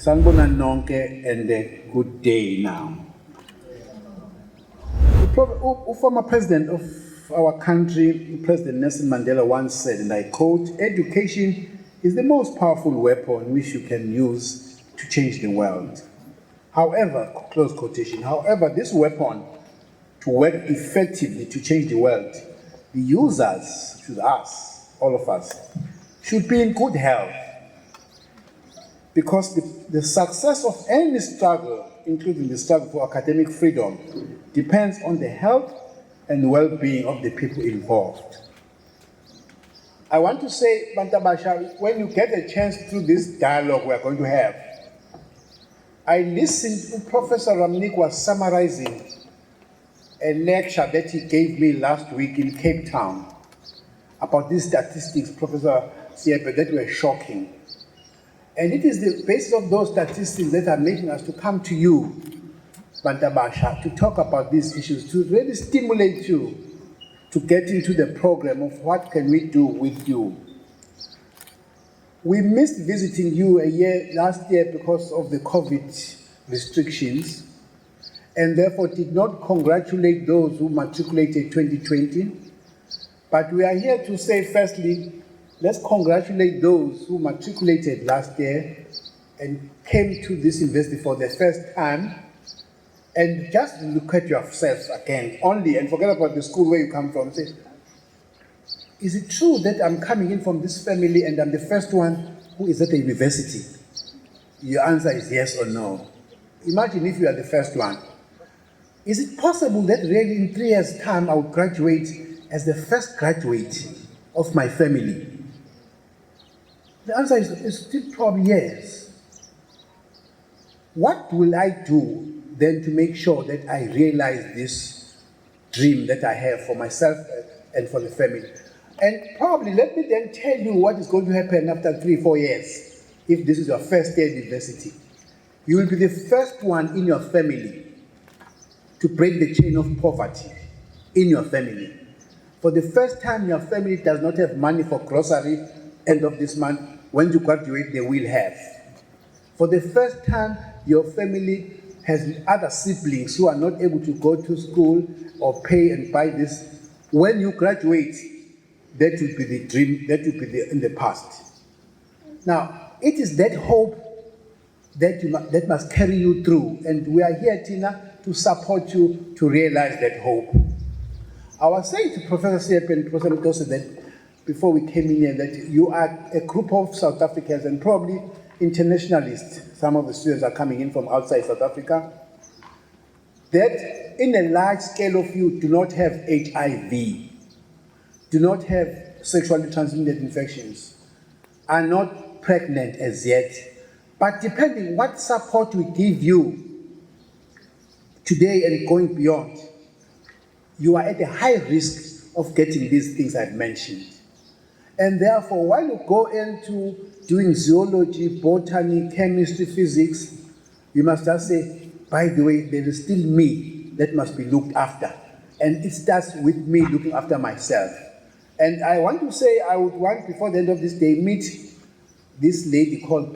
Sanibona nonke and a good day now. The former president of our country, President Nelson Mandela, once said, and I quote, "Education is the most powerful weapon which you can use to change the world." However, close quotation, however, this weapon to work effectively to change the world, the users, which is us, all of us, should be in good health. Because the success of any struggle, including the struggle for academic freedom, depends on the health and well-being of the people involved. I want to say, Bantabasha, when you get a chance through this dialogue we're going to have, I listened to Professor Ramnik was summarizing a lecture that he gave me last week in Cape Town about these statistics, Professor Siepe, that were shocking. And it is the basis of those statistics that are making us to come to you, Bantabasha, to talk about these issues, to really stimulate you to get into the program of what can we do with you. We missed visiting you last year because of the COVID restrictions, and therefore did not congratulate those who matriculated 2020. But we are here to say, firstly, let's congratulate those who matriculated last year and came to this university for the first time. And just look at yourselves again only and forget about the school where you come from. Say, is it true that I'm coming in from this family and I'm the first one who is at a university? Your answer is yes or no. Imagine if you are the first one. Is it possible that really in 3 years' time I would graduate as the first graduate of my family? The answer is still probably yes. What will I do then to make sure that I realize this dream that I have for myself and for the family? And probably let me then tell you what is going to happen after 3-4 years if this is your first year at university. You will be the first one in your family to break the chain of poverty in your family. For the first time, your family does not have money for grocery end of this month. When you graduate, they will have. For the first time, your family has other siblings who are not able to go to school or pay and buy this. When you graduate, that will be the dream, that will be in the past. Now, it is that hope that must carry you through, and we are here, Tina, to support you to realize that hope. I was saying to Professor Siepe and Professor Mtosi that before we came in here, that you are a group of South Africans and probably internationalists. Some of the students are coming in from outside South Africa. That in a large scale of you do not have HIV, do not have sexually transmitted infections, are not pregnant as yet. But depending what support we give you today and going beyond, you are at a high risk of getting these things I've mentioned. And therefore, while you go into doing zoology, botany, chemistry, physics, you must just say, by the way, there is still me that must be looked after. And it starts with me looking after myself. And I want to say, I would want, before the end of this day, meet this lady called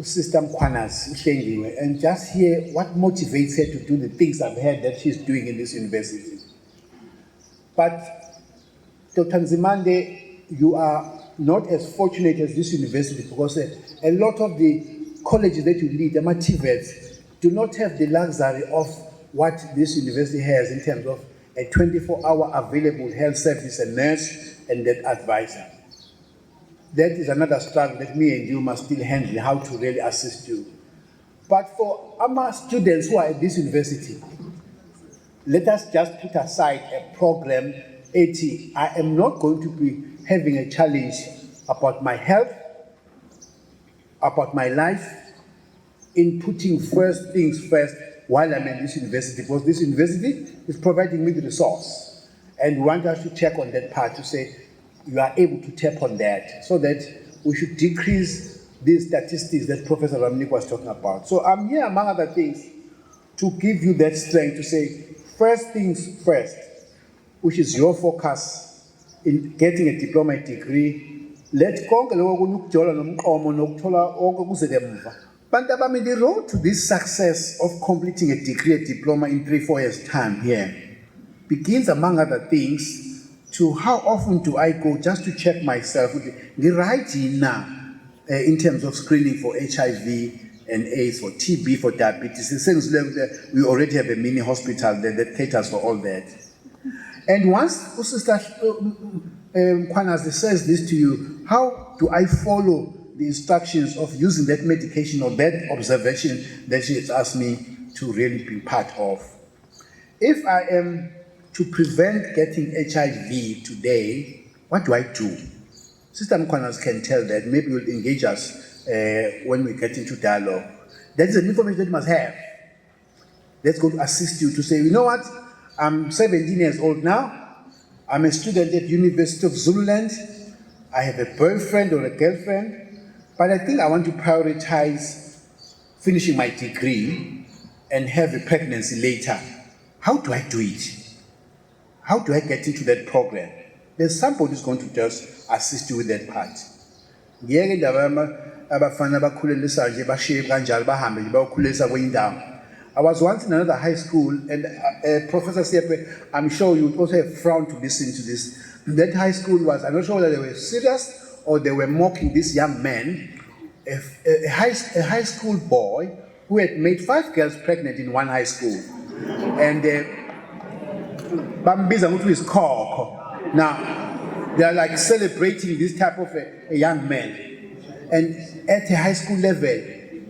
Sister Mkwanas, and just hear what motivates her to do the things I've heard that she's doing in this university. But Dr. Nzimande, you are not as fortunate as this university because a lot of the colleges that you lead, the TVETs, do not have the luxury of what this university has in terms of a 24-hour available health service, a nurse, and that advisor. That is another struggle that me and you must still handle, how to really assist you. But for our students who are at this university, let us just put aside a program, 80. I am not going to be having a challenge about my health, about my life, in putting first things first while I'm in this university, because this university is providing me the resource. And we want us to check on that part to say, you are able to tap on that, so that we should decrease these statistics that Professor Ramnik was talking about. So I'm here, among other things, to give you that strength to say, first things first, which is your focus in getting a diploma degree let konke lokho kunukjola nomqomo nokuthola konke kuzeke emva. Bantu abami, the road to this success of completing a degree, a diploma in 3-4 years' time here begins, among other things, to how often do I go just to check myself. The right now, in terms of screening for HIV and AIDS, for TB, for diabetes, we already have a mini hospital that caters for all that. And once Sister Kwanazi says this to you, how do I follow the instructions of using that medication or that observation that she has asked me to really be part of? If I am to prevent getting HIV today, what do I do? Sister Mkwanas can tell that. Maybe you'll engage us when we get into dialogue. That is an information that you must have. That's going to assist you to say, you know what? I'm 17 years old now. I'm a student at University of Zululand. I have a boyfriend or a girlfriend. But I think I want to prioritize finishing my degree and have a pregnancy later. How do I do it? How do I get into that program? There's somebody who's going to just assist you with that part. I was once in another high school, and Professor Siepe, I'm sure you would also have frowned to listen to this. That high school was, I'm not sure whether they were serious or they were mocking this young man, a high school boy who had made 5 girls pregnant in one high school. And now, they are like celebrating this type of a young man. And at a high school level,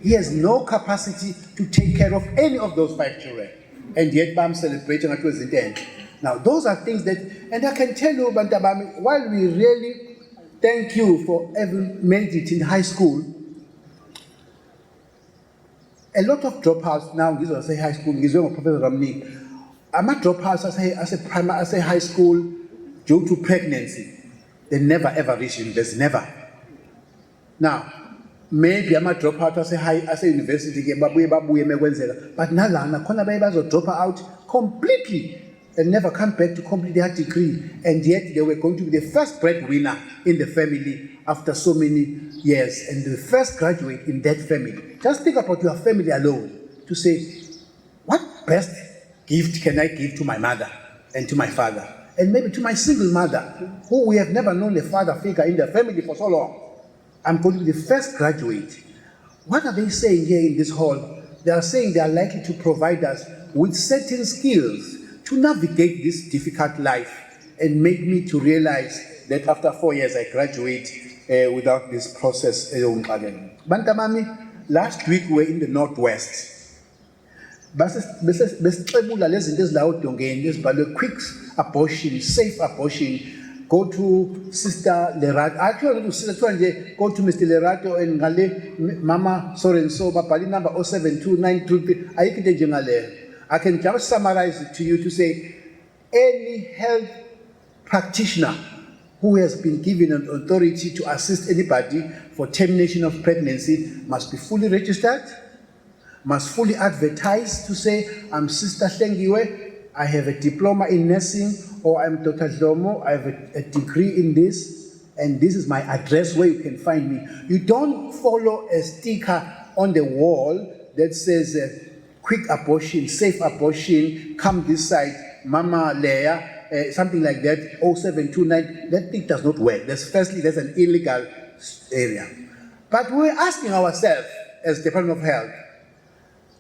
he has no capacity to take care of any of those 5 children. And yet, I'm celebrating at the end. Now, those are things that, and I can tell you, Bantabami, while we really thank you for having made it in high school, a lot of dropouts now, this was high school, this was Professor Ramni, I'm not dropouts as a high school due to pregnancy. They never ever reach university, never. Now, maybe I'm a dropout as a university, but Nalana, Konababazo drop out completely and never come back to complete their degree. And yet they were going to be the first breadwinner in the family after so many years and the first graduate in that family. Just think about your family alone to say, what best gift can I give to my mother and to my father? And maybe to my single mother, who we have never known a father figure in the family for so long. I'm going to be the first graduate. What are they saying here in this hall? They are saying they are likely to provide us with certain skills to navigate this difficult life and make me to realize that after 4 years I graduate without this process. Bantamami, last week we were in the Northwest. Quick abortion, safe abortion. Go to Sister Lerato. Actually, go to Mr. Lerato and Ngale, Mama so Bapali number 07293. I can just summarize it to you to say any health practitioner who has been given an authority to assist anybody for termination of pregnancy must be fully registered, must fully advertise to say, I'm Sister Shengiwe, I have a diploma in nursing, or I'm Dr. Dhlomo, I have a degree in this, and this is my address where you can find me. You don't follow a sticker on the wall that says quick abortion, safe abortion, come this side, Mama Leia, something like that, 0729. That thing does not work. That's an illegal area. But we're asking ourselves, as Department of Health,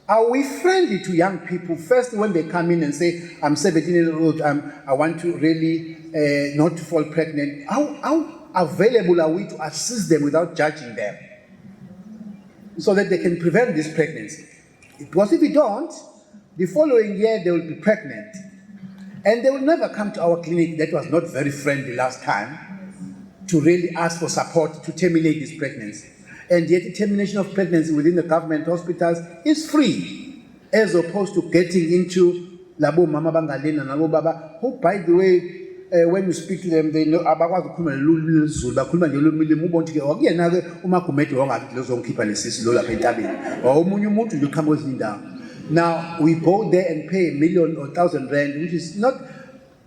are we friendly to young people? First, when they come in and say, I'm 17 years old, I want to really not to fall pregnant. How available are we to assist them without judging them so that they can prevent this pregnancy? Because if we don't, the following year they will be pregnant. And they will never come to our clinic that was not very friendly last time to really ask for support to terminate this pregnancy. And yet the termination of pregnancy within the government hospitals is free, as opposed to getting into Labo Mama Bangalena, Labo Baba, who, by the way, when you speak to them, they know about the Now, we go there and pay $1,000,000 or 1,000 rand, which is not,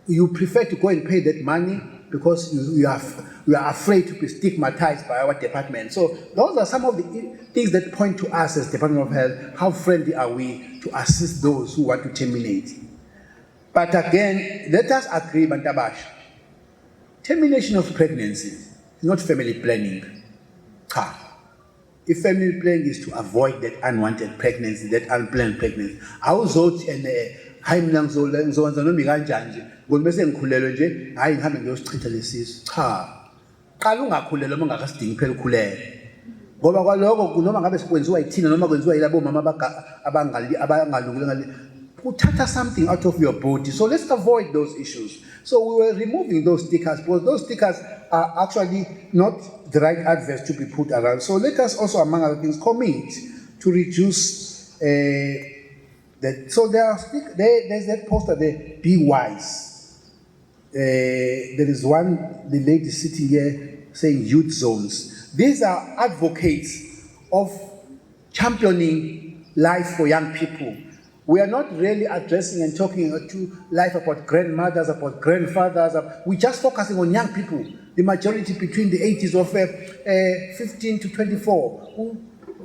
you prefer to go and pay that money because you are afraid to be stigmatized by our department. So those are some of the things that point to us as Department of Health. How friendly are we to assist those who want to terminate? But again, let us agree, Bantabash, termination of pregnancy is not family planning. If family planning is to avoid that unwanted pregnancy, that unplanned pregnancy, how zot and hayi mina ngizokwenza noma ikanjani nje ngoba bese ngikhulelwe nje hayi ngihambe ngiyosichitha lesisu. Cha, qala ungakhulelwa uma ungakasidingi phela ukhulele, ngoba kwaloko noma ngabe sekwenziwa yithina noma kwenziwa yilabo mama abangalungile uthatha something out of your body. So let's avoid those issues. So we were removing those stickers because those stickers are actually not the right adverts to be put around. So let us also, among other things, commit to reduce that. So there's that poster there, be wise. There is the lady sitting here saying youth zones. These are advocates of championing life for young people. We are not really addressing and talking to life about grandmothers, about grandfathers. We're just focusing on young people, the majority between the ages of 15 to 24.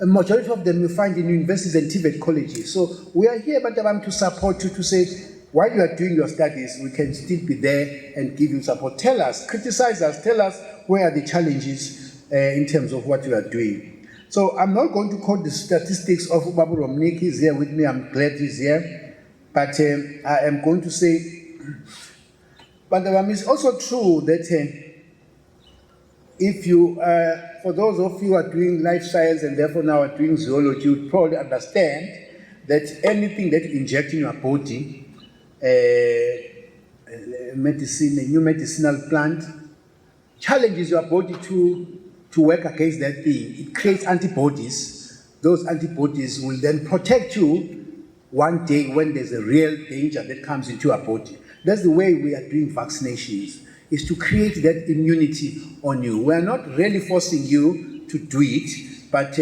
A majority of them you find in universities and TVET colleges. So we are here, Bantabam, to support you, to say, while you are doing your studies, we can still be there and give you support. Tell us, criticize us, tell us where are the challenges in terms of what you are doing. So I'm not going to quote the statistics of Babu Romnik. He's here with me. I'm glad he's here. But I am going to say, but it's also true that if you, for those of you who are doing life science and therefore now are doing zoology, you probably understand that anything that you inject in your body, medicine, a new medicinal plant, challenges your body to work against that thing. It creates antibodies. Those antibodies will then protect you one day when there's a real danger that comes into your body. That's the way we are doing vaccinations, is to create that immunity on you. We are not really forcing you to do it, but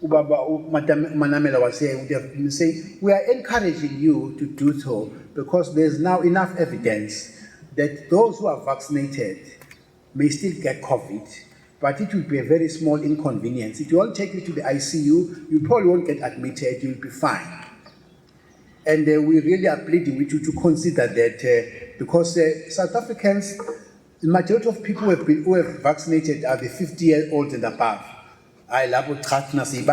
Manamela was saying, we are encouraging you to do so because there's now enough evidence that those who are vaccinated may still get COVID, but it will be a very small inconvenience. It won't take you to the ICU, you probably won't get admitted, you'll be fine. And we really are pleading with you to consider that because South Africans, the majority of people who have vaccinated are the 50-year-olds and above. I love the vaccination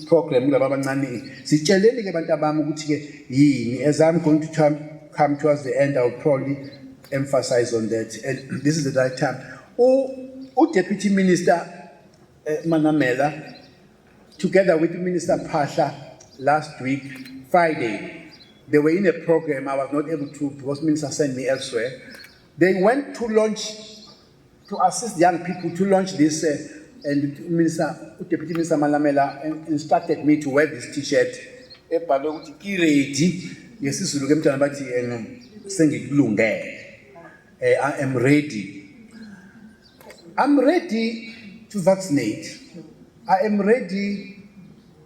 program, as I'm going to come towards the end, I'll probably emphasize on that. And this is the right time. Deputy Minister Manamela, together with Minister Pasha, last week, Friday, they were in a program. I was not able to because Minister sent me elsewhere. They went to assist young people to launch this. And Deputy Minister Malamela instructed me to wear this T-shirt. I am ready. I'm ready to vaccinate. I am ready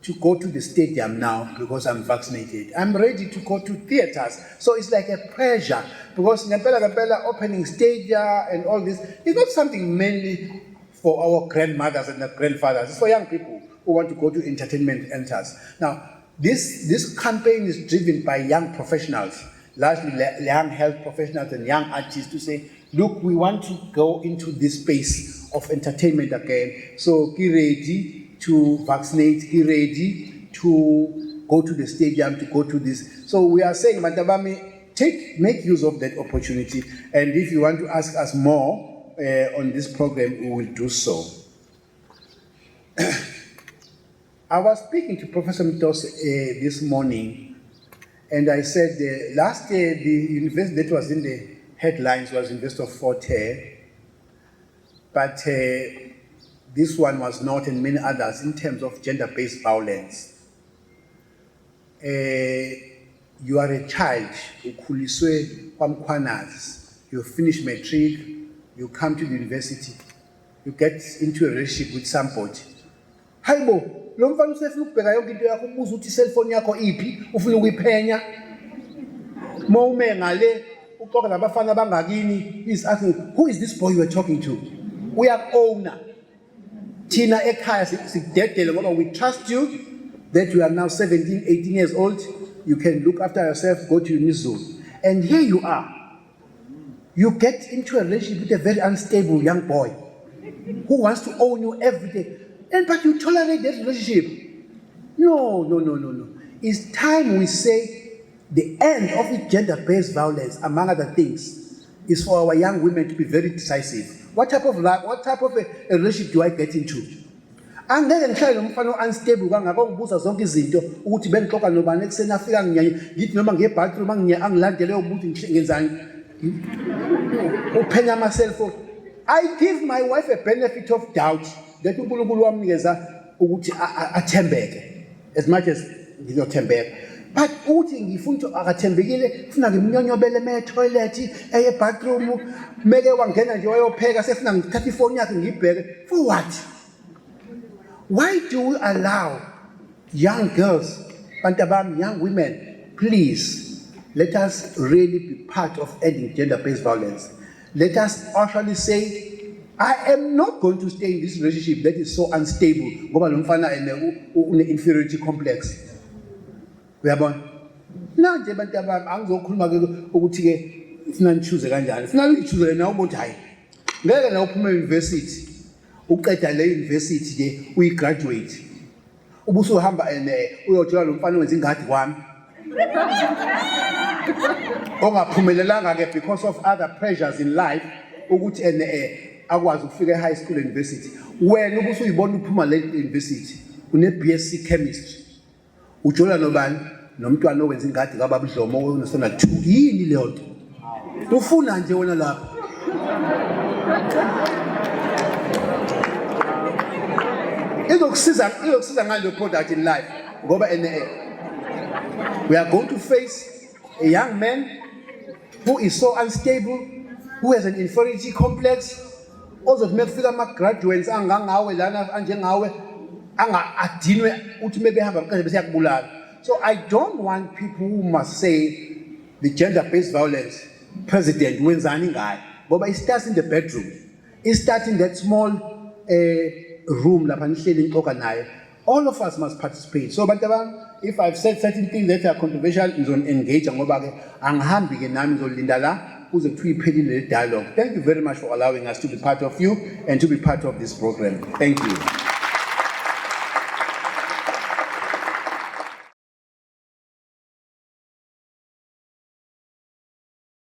to go to the stadium now because I'm vaccinated. I'm ready to go to theaters. So it's like a pressure because Ngapela opening stadia and all this is not something mainly for our grandmothers and grandfathers. It's for young people who want to go to entertainment centers. Now, this campaign is driven by young professionals, largely young health professionals and young artists to say, look, we want to go into this space of entertainment again. So be ready to vaccinate, be ready to go to the stadium, to go to this. So we are saying, Mantabami, make use of that opportunity. And if you want to ask us more, on this program, we will do so. I was speaking to Professor Mitos this morning, and I said last year the university that was in the headlines was University of Fort Hare, but this one was not, and many others, in terms of gender-based violence. You are a child, you finish matric, you come to the university, you get into a relationship with somebody. Haibo, lo mfana usefuna ukubheka yonke into yakho ubuza ukuthi cellphone yakho iphi ufuna ukuyiphenya mawume ngale uxoxa nabafana bangakini is asking who is this boy you are talking to uyak-owner thina ekhaya sidedele ngoba we trust you that you are now 17 18 years old you can look after yourself go to UNIZULU and here you are you get into a relationship with a very unstable young boy who wants to own you every day but you tolerate that relationship no it's time we say the end of the gender-based violence, among other things, is for our young women to be very decisive. What type of life, what type of a relationship do I get into? Angeke ngihlale nomfana unstable kangaka ngibuza zonke izinto ukuthi bengixoxa nobani ekuseni afika ngithi noma ngiye bathroom angilandele ukuthi ngenzani uphenya ama cellphone. I give my wife a benefit of doubt that uNkulunkulu wamnikeza ukuthi athembeke as much as ngizothembeka. But uthi ngifuna akathembekile ufuna ngimnyonyobele eme toilet eye bathroom meke wangena nje wayopheka sefuna ngithatha ifoni yakhe ngibheke for what? Why do we allow young girls, bantabam, young women, please let us really be part of ending gender-based violence. Let us actually say I am not going to stay in this relationship that is so unstable ngoba lo mfana une inferiority complex. Uyabona manje abantu abami angizokhuluma ke ukuthi ke ufuna nichoose kanjani ufuna uyichoose na ubothi hayi ngeke na uphume university uqeda le university ke uyigraduate ubuso uhamba uyothola lo mfana wenza ingadi kwami ongaphumelelanga ke because of other pressures in life ukuthi akwazi ukufika e-high school university wena ubuso uyibona uphuma le university une BSc chemistry ujola nobani nomntwana owenza ingadi kaBaba Dhlomo onesona 2 yini leyo nto ufuna nje wona lapha izokusiza ngalo product in life ngoba we are going to face a young man who is so unstable who has an inferiority complex ozothi mekufika ama graduates angangawe lana anjengawe adinwe uthi mebehamba manje bese yakubulala. So I don't want people who must say the gender-based violence president wenzani ngayo ngoba it starts in the bedroom, it starts in that small room lapha nihleli nixoxa naye. All of us must participate. So bantabami, if I've said certain things that are controversial engage ngoba ke angihambi ke nami ngizolinda la kuze kuthiwe iphelile le dialogue. Thank you very much for allowing us to be part of you and to be part of this program. Thank you.